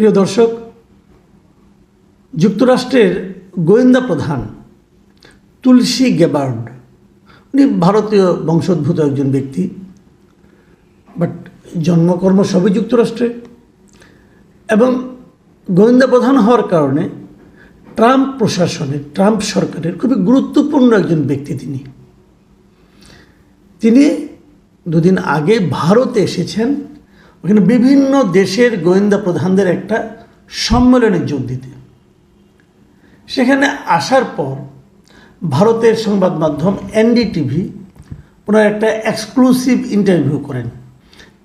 প্রিয় দর্শক, যুক্তরাষ্ট্রের গোয়েন্দা প্রধান তুলসী গ্যাবার্ড, উনি ভারতীয় বংশোদ্ভূত একজন ব্যক্তি, বাট জন্মকর্ম সবই যুক্তরাষ্ট্রে। এবং গোয়েন্দা প্রধান হওয়ার কারণে ট্রাম্প প্রশাসনের, ট্রাম্প সরকারের খুবই গুরুত্বপূর্ণ একজন ব্যক্তি তিনি দুদিন আগে ভারতে এসেছেন, ওখানে বিভিন্ন দেশের গোয়েন্দা প্রধানদের একটা সম্মেলনে যোগ দিতে। সেখানে আসার পর ভারতের সংবাদ মাধ্যম এনডিটিভি ওনার একটা এক্সক্লুসিভ ইন্টারভিউ করেন,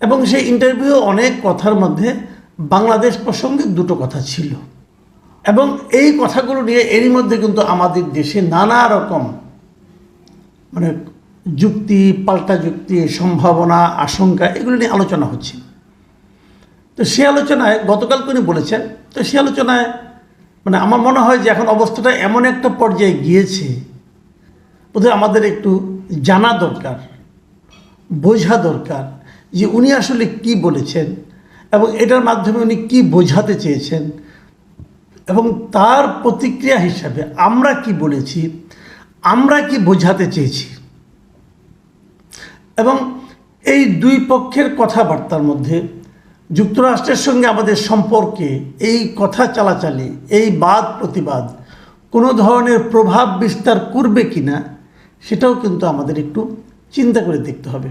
এবং সেই ইন্টারভিউ অনেক কথার মধ্যে বাংলাদেশ প্রসঙ্গে দুটো কথা ছিল, এবং এই কথাগুলো নিয়ে এরই মধ্যে কিন্তু আমাদের দেশে নানা রকম যুক্তি, পাল্টা যুক্তি, সম্ভাবনা, আশঙ্কা, এগুলো নিয়ে আলোচনা হচ্ছে। তো সে আলোচনায় গতকাল উনি বলেছেন, তো সে আলোচনায় আমার মনে হয় যে এখন অবস্থাটা এমন একটা পর্যায়ে গিয়েছে, বোধহয় আমাদের একটু জানা দরকার, বোঝা দরকার যে উনি আসলে কি বলেছেন এবং এটার মাধ্যমে উনি কি বোঝাতে চেয়েছেন, এবং তার প্রতিক্রিয়া হিসাবে আমরা কি বলেছি, আমরা কি বোঝাতে চেয়েছি। এবং এই দুই পক্ষের কথাবার্তার মধ্যে যুক্তরাষ্ট্রের সঙ্গে আমাদের সম্পর্কে এই কথা চালাচালি, এই বাদ প্রতিবাদ কোনো ধরনের প্রভাব বিস্তার করবে কি না, সেটাও কিন্তু আমাদের একটু চিন্তা করে দেখতে হবে।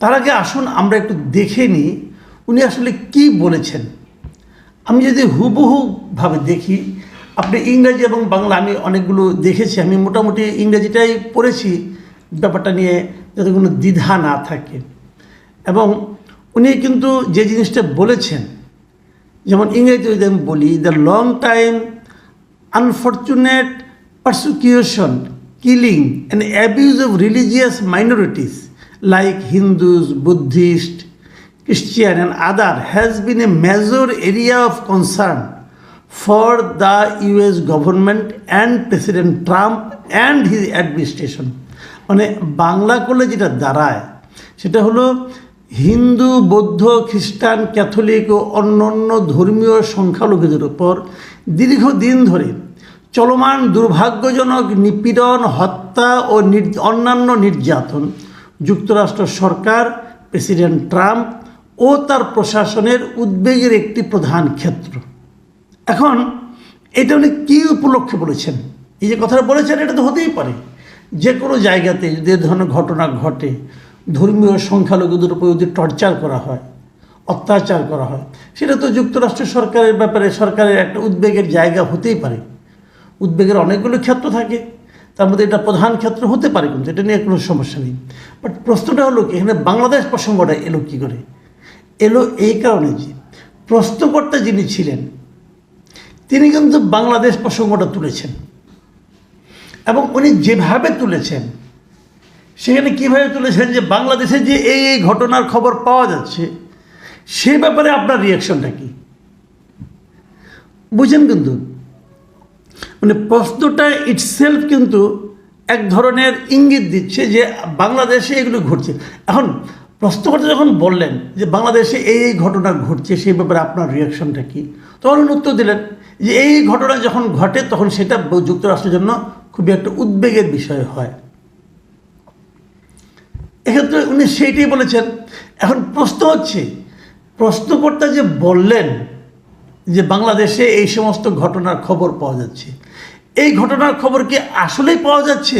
তার আগে আসুন আমরা একটু দেখে নিই উনি আসলে কি বলেছেন। আমি যদি হুবহুভাবে দেখি, আপনি ইংরেজি এবং বাংলা, আমি অনেকগুলো দেখেছি, আমি মোটামুটি ইংরেজিটাই পড়েছি ব্যাপারটা নিয়ে, যাতে কোনো দ্বিধা না থাকে। এবং উনি কিন্তু যে জিনিসটা বলেছেন, যেমন ইংরেজি যদি আমি বলি, the long time unfortunate persecution, killing and abuse of religious minorities like Hindus, Buddhist, Christian and other has been a major area of concern for the US government and President Trump and his administration. Bangla করলে যেটা দাঁড়ায় সেটা হলো হিন্দু, বৌদ্ধ, খ্রিস্টান, Catholic ও অন্যান্য ধর্মীয় সংখ্যালঘুদের উপর দীর্ঘদিন ধরে চলমান দুর্ভাগ্যজনক নিপীড়ন, হত্যা ও অন্যান্য নির্যাতন যুক্তরাষ্ট্র সরকার, প্রেসিডেন্ট ট্রাম্প ও তার প্রশাসনের উদ্বেগের একটি প্রধান ক্ষেত্র। এখন এটা উনি কী উপলক্ষে বলেছেন? এই যে কথাটা বলেছেন, এটা তো হতেই পারে যে কোনো জায়গাতে যদি এ ধরনের ঘটনা ঘটে, ধর্মীয় সংখ্যালঘুদের উপর যদি টর্চার করা হয়, অত্যাচার করা হয়, সেটা তো যুক্তরাষ্ট্র সরকারের ব্যাপারে সরকারের একটা উদ্বেগের জায়গা হতেই পারে। উদ্বেগের অনেকগুলো ক্ষেত্র থাকে, তার মধ্যে এটা প্রধান ক্ষেত্র হতে পারে, কিন্তু এটা নিয়ে কোনো সমস্যা নেই। বাট প্রশ্নটা হলো কি, এখানে বাংলাদেশ প্রসঙ্গটা এলো কী করে? এলো এই কারণে যে প্রশ্নকর্তা যিনি ছিলেন তিনি কিন্তু বাংলাদেশ প্রসঙ্গটা তুলেছেন, এবং উনি যেভাবে তুলেছেন সেখানে কীভাবে তুলেছেন যে বাংলাদেশে যে এই ঘটনার খবর পাওয়া যাচ্ছে, সে ব্যাপারে আপনার রিয়াকশনটা কী বুঝেন? কিন্তু প্রশ্নটা ইটসেলফ কিন্তু এক ধরনের ইঙ্গিত দিচ্ছে যে বাংলাদেশে এগুলো ঘটছে। এখন প্রশ্নকর্তা যখন বললেন যে বাংলাদেশে এই ঘটনা ঘটছে, সেই ব্যাপারে আপনার রিয়াকশনটা কী, তখন উনি উত্তর দিলেন যে এই ঘটনা যখন ঘটে তখন সেটা যুক্তরাষ্ট্রের জন্য খুবই একটা উদ্বেগের বিষয় হয়। এক্ষেত্রে উনি সেইটাই বলেছেন। এখন প্রশ্ন হচ্ছে, প্রশ্নকর্তা যে বললেন যে বাংলাদেশে এই সমস্ত ঘটনার খবর পাওয়া যাচ্ছে, এই ঘটনার খবর কি আসলেই পাওয়া যাচ্ছে?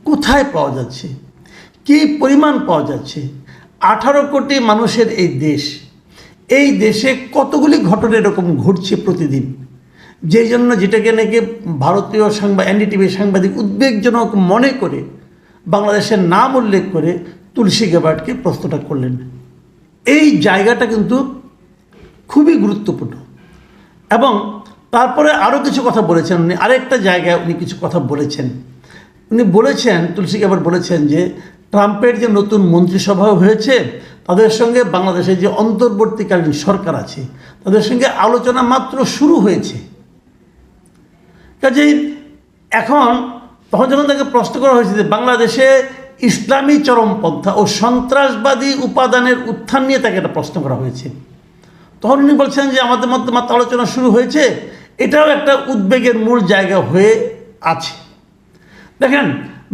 কোথায় পাওয়া যাচ্ছে? কী পরিমাণ পাওয়া যাচ্ছে? 18 কোটি মানুষের এই দেশে কতগুলি ঘটনা এরকম ঘটছে প্রতিদিন, যেই জন্য যেটাকে নাকি ভারতীয় এনডিটিভি সাংবাদিক উদ্বেগজনক মনে করে বাংলাদেশের নাম উল্লেখ করে তুলসী গ্যাবার্ডকে প্রশ্নটা করলেন। এই জায়গাটা কিন্তু খুবই গুরুত্বপূর্ণ। এবং তারপরে আরও কিছু কথা বলেছেন উনি, আরেকটা জায়গায় উনি কিছু কথা বলেছেন। উনি বলেছেন, তুলসী গ্যাবার্ড বলেছেন যে ট্রাম্পের যে নতুন মন্ত্রিসভা হয়েছে, তাদের সঙ্গে বাংলাদেশের যে অন্তর্বর্তীকালীন সরকার আছে তাদের সঙ্গে আলোচনা মাত্র শুরু হয়েছে। কাজেই এখন তখন যখন তাকে প্রশ্ন করা হয়েছে যে বাংলাদেশে ইসলামী চরমপন্থা ও সন্ত্রাসবাদী উপাদানের উত্থান নিয়ে তাকে একটা প্রশ্ন করা হয়েছে, তখন উনি বলছেন যে আমাদের মধ্যে মাত্র আলোচনা শুরু হয়েছে, এটাও একটা উদ্বেগের মূল জায়গা হয়ে আছে। দেখেন,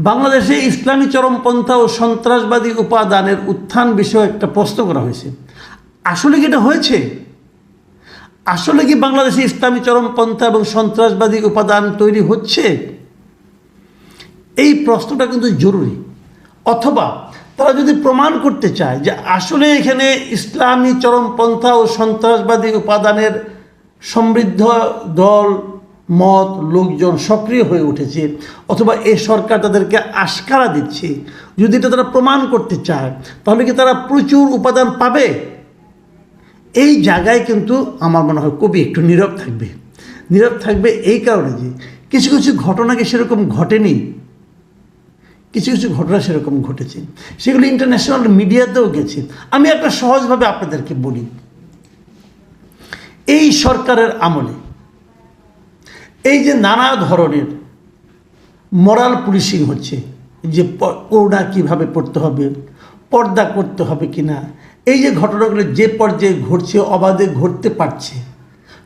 বাংলাদেশে ইসলামী চরমপন্থা ও সন্ত্রাসবাদী উপাদানের উত্থান বিষয়ে একটা প্রশ্ন করা হয়েছে। আসলে কি এটা হয়েছে? আসলে কি বাংলাদেশে ইসলামী চরমপন্থা এবং সন্ত্রাসবাদী উপাদান তৈরি হচ্ছে? এই প্রশ্নটা কিন্তু জরুরি। অথবা তারা যদি প্রমাণ করতে চায় যে আসলে এখানে ইসলামী চরমপন্থা ও সন্ত্রাসবাদী উপাদানের সমৃদ্ধ দল মত লোকজন সক্রিয় হয়ে উঠেছে, অথবা এই সরকার তাদেরকে আশকারা দিচ্ছে, যদি এটা তারা প্রমাণ করতে চায়, তাহলে কি তারা প্রচুর উপাদান পাবে? এই জায়গায় কিন্তু আমার মনে হয় কবি একটু নীরব থাকবে। নীরব থাকবে এই কারণে যে কিছু কিছু ঘটনা কি সেরকম ঘটেনি, কিছু কিছু ঘটনা সেরকম ঘটেছে, সেগুলো ইন্টারন্যাশনাল মিডিয়াতেও গেছে। আমি একটা সহজভাবে আপনাদেরকে বলি, এই সরকারের আমলে এই যে নানা ধরনের মোরাল পুলিশিং হচ্ছে, যে করোনা কীভাবে পড়তে হবে, পর্দা করতে হবে কিনা, এই যে ঘটনাগুলো যে পর্যায়ে ঘটছে, অবাধে ঘটতে পারছে,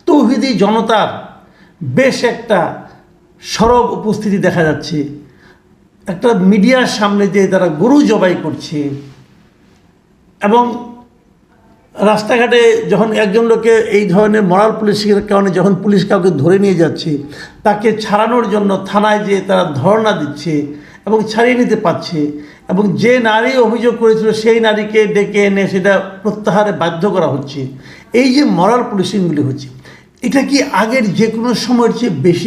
তৌহিদি জনতার বেশ একটা সরব উপস্থিতি দেখা যাচ্ছে। একটা মিডিয়ার সামনে যে তারা গরু জবাই করছে, এবং রাস্তাঘাটে যখন একজন লোকে এই ধরনের মরাল পুলিশের কারণে যখন পুলিশ কাউকে ধরে নিয়ে যাচ্ছে, তাকে ছাড়ানোর জন্য থানায় যেয়ে তারা ধর্ণা দিচ্ছে এবং ছাড়িয়ে নিতে পারছে, এবং যে নারী অভিযোগ করেছিল সেই নারীকে ডেকে এনে সেটা প্রত্যাহারে বাধ্য করা হচ্ছে। এই যে মরাল পুলিশিংগুলি হচ্ছে, এটা কি আগের যে কোনো সময়ের চেয়ে বেশি